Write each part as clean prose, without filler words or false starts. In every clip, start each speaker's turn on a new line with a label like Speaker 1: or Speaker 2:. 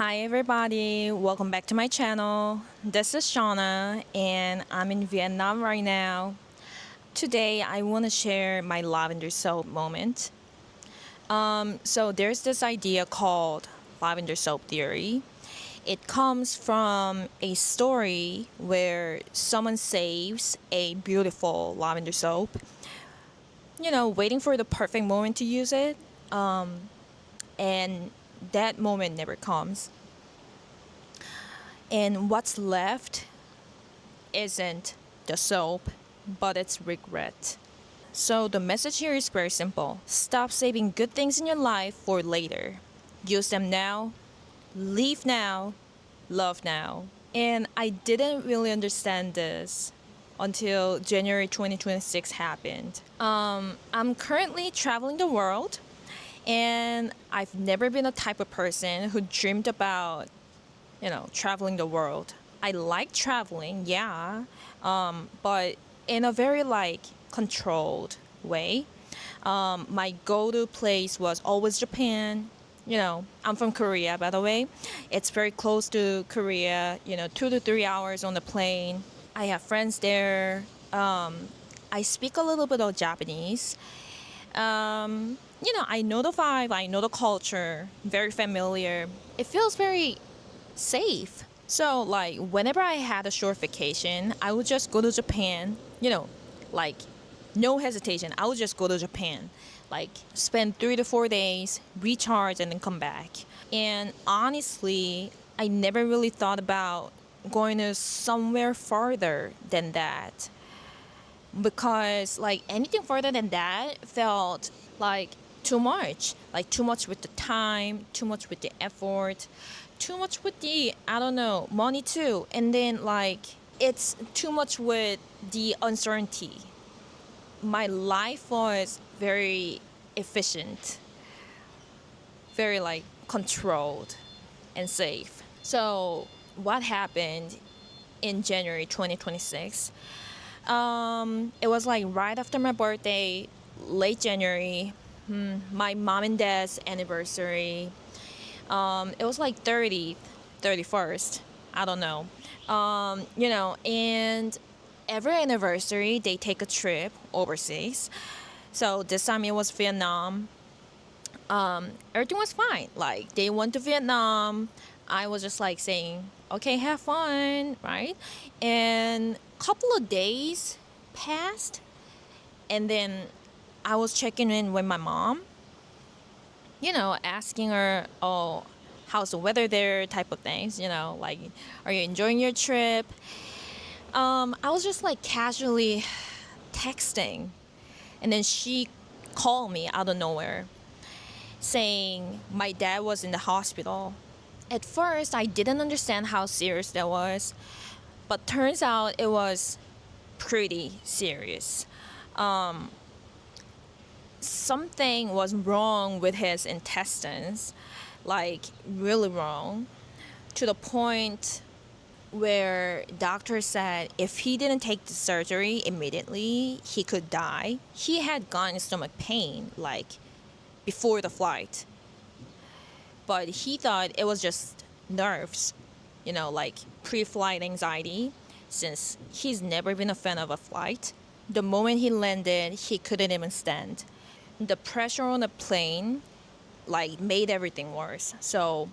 Speaker 1: Hi everybody, welcome back to my channel. This is Shauna and I'm in Vietnam right now. Today I want to share my lavender soap moment. So there's this idea called lavender soap theory. It comes from a story where someone saves a beautiful lavender soap, waiting for the perfect moment to use it. And that moment never comes. And what's left isn't the soap, but it's regret. So the message here is very simple. Stop saving good things in your life for later. Use them now, leave now, love now. And I didn't really understand this until January 2026 happened. I'm currently traveling the world, and I've never been a type of person who dreamed about traveling the world. I like traveling, yeah, but in a very controlled way. My go-to place was always Japan. I'm from Korea, by the way. It's very close to Korea. 2 to 3 hours on the plane. I have friends there. I speak a little bit of Japanese. I know the vibe. I know the culture. Very familiar. It feels very safe. So whenever I had a short vacation, I would just go to Japan, like no hesitation. I would just go to Japan, spend 3 to 4 days, recharge and then come back. And honestly, I never really thought about going to somewhere farther than that, because anything further than that felt too much, too much with the time, too much with the effort, too much with the money too, and then it's too much with the uncertainty. My life was very efficient, very controlled and safe. So what happened in January 2026? It was right after my birthday, late January, my mom and dad's anniversary. It was 30th, 31st, I don't know. And every anniversary they take a trip overseas. So this time it was Vietnam. Everything was fine. They went to Vietnam. I was just saying, okay, have fun, right? And a couple of days passed, and then I was checking in with my mom, asking her, oh, how's the weather there, type of things, are you enjoying your trip? I was just casually texting, and then she called me out of nowhere saying my dad was in the hospital. At first, I didn't understand how serious that was, but turns out it was pretty serious. Something was wrong with his intestines, really wrong, to the point where doctors said if he didn't take the surgery immediately, he could die. He had gotten stomach pain before the flight, but he thought it was just nerves, pre-flight anxiety, since he's never been a fan of a flight. The moment he landed, he couldn't even stand. The pressure on the plane made everything worse. So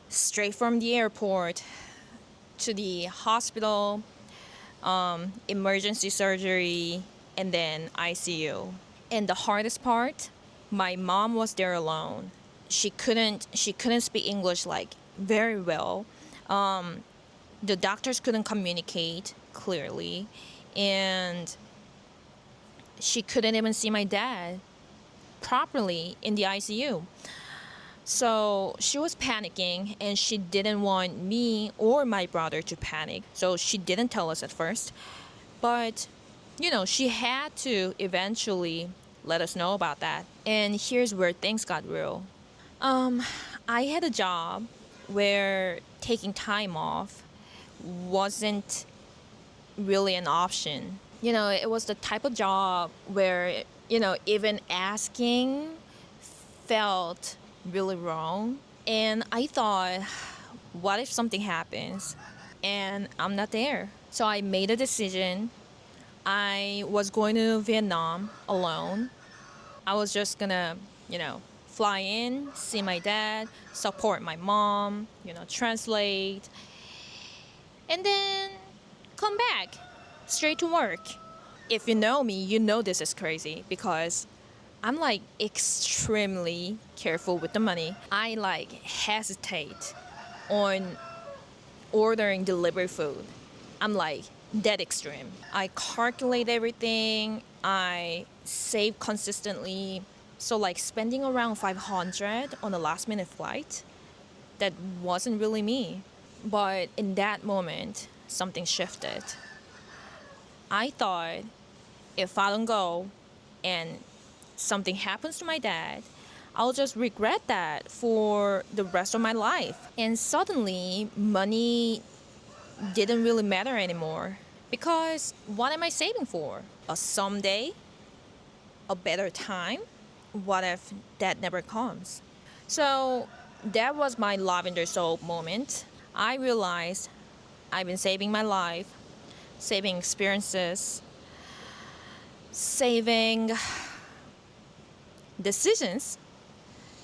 Speaker 1: straight from the airport to the hospital, emergency surgery, and then ICU. And the hardest part, my mom was there alone. She couldn't speak English very well. The doctors couldn't communicate clearly, and she couldn't even see my dad properly in the ICU. So she was panicking, and she didn't want me or my brother to panic. So she didn't tell us at first. But, she had to eventually let us know about that. And here's where things got real. I had a job where taking time off wasn't really an option. It was the type of job where, even asking felt really wrong. And I thought, what if something happens and I'm not there? So I made a decision. I was going to Vietnam alone. I was just gonna, fly in, see my dad, support my mom, translate, and then come back straight to work. If you know me, you know this is crazy because I'm like extremely careful with the money. I like hesitate on ordering delivery food. I'm like that extreme. I calculate everything. I save consistently. So like spending around 500 on a last minute flight, that wasn't really me. But in that moment, something shifted. I thought if I don't go and something happens to my dad, I'll just regret that for the rest of my life. And suddenly, money didn't really matter anymore. Because what am I saving for? A someday? A better time? What if that never comes? So that was my lavender soap moment. I realized I've been saving my life, saving experiences, saving decisions,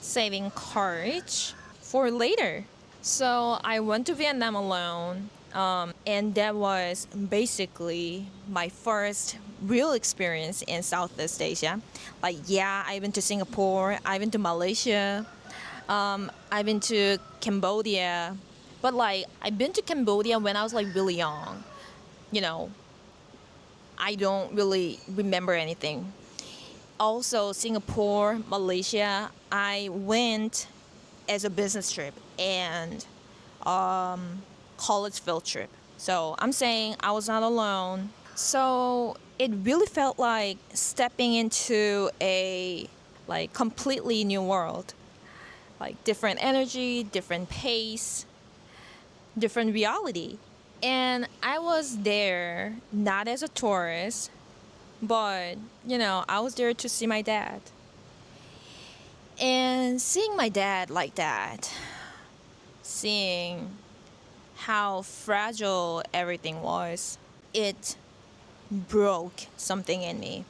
Speaker 1: saving courage for later. So I went to Vietnam alone, and that was basically my first real experience in Southeast Asia. Like, yeah, I've been to Singapore, I've been to Malaysia, I've been to Cambodia, but like I've been to Cambodia when I was like really young. You know, I don't really remember anything. Also, Singapore, Malaysia, I went as a business trip and college field trip. So I'm saying I was not alone. So it really felt like stepping into a like completely new world. Like different energy, different pace, different reality. And I was there not as a tourist, but I was there to see my dad. And seeing my dad like that, seeing how fragile everything was, it broke something in me.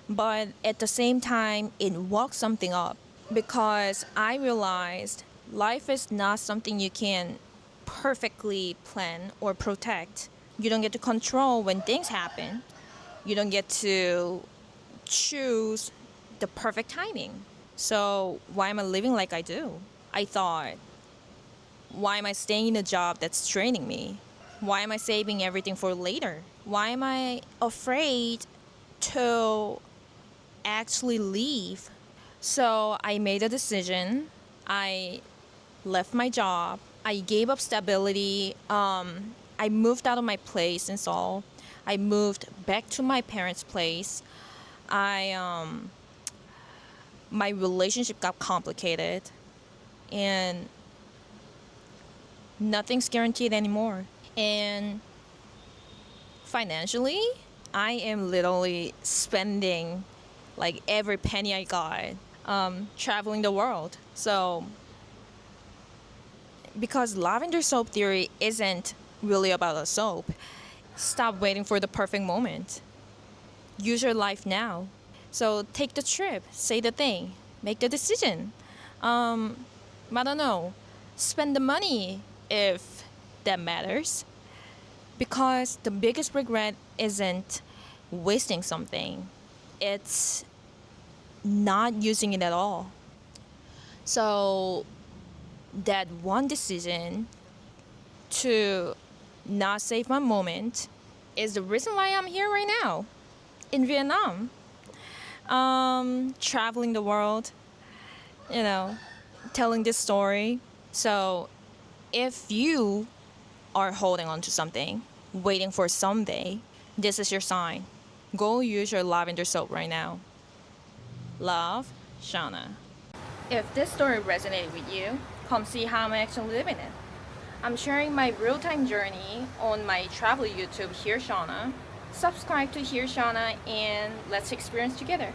Speaker 1: But at the same time, it woke something up because I realized life is not something you can perfectly plan or protect. You don't get to control when things happen. You don't get to choose the perfect timing. So why am I living like I do? I thought, why am I staying in a job that's draining me? Why am I saving everything for later? Why am I afraid to actually leave? So I made a decision. I left my job. I gave up stability. I moved out of my place in Seoul. I moved back to my parents' place. My relationship got complicated, and nothing's guaranteed anymore. And financially, I am literally spending like every penny I got traveling the world. So because lavender soap theory isn't really about a soap, stop waiting for the perfect moment. Use your life now. So take the trip, say the thing, make the decision. I don't know, spend the money if that matters. Because the biggest regret isn't wasting something, it's not using it at all. So that one decision to not save my moment is the reason why I'm here right now in Vietnam, traveling the world, telling this story. So if you are holding on to something, waiting for someday, this is your sign. Go use your lavender soap right now. Love, Shauna. If this story resonated with you, come see how I'm actually living it. I'm sharing my real-time journey on my travel YouTube, Here Shauna. Subscribe to Here Shauna and let's experience together.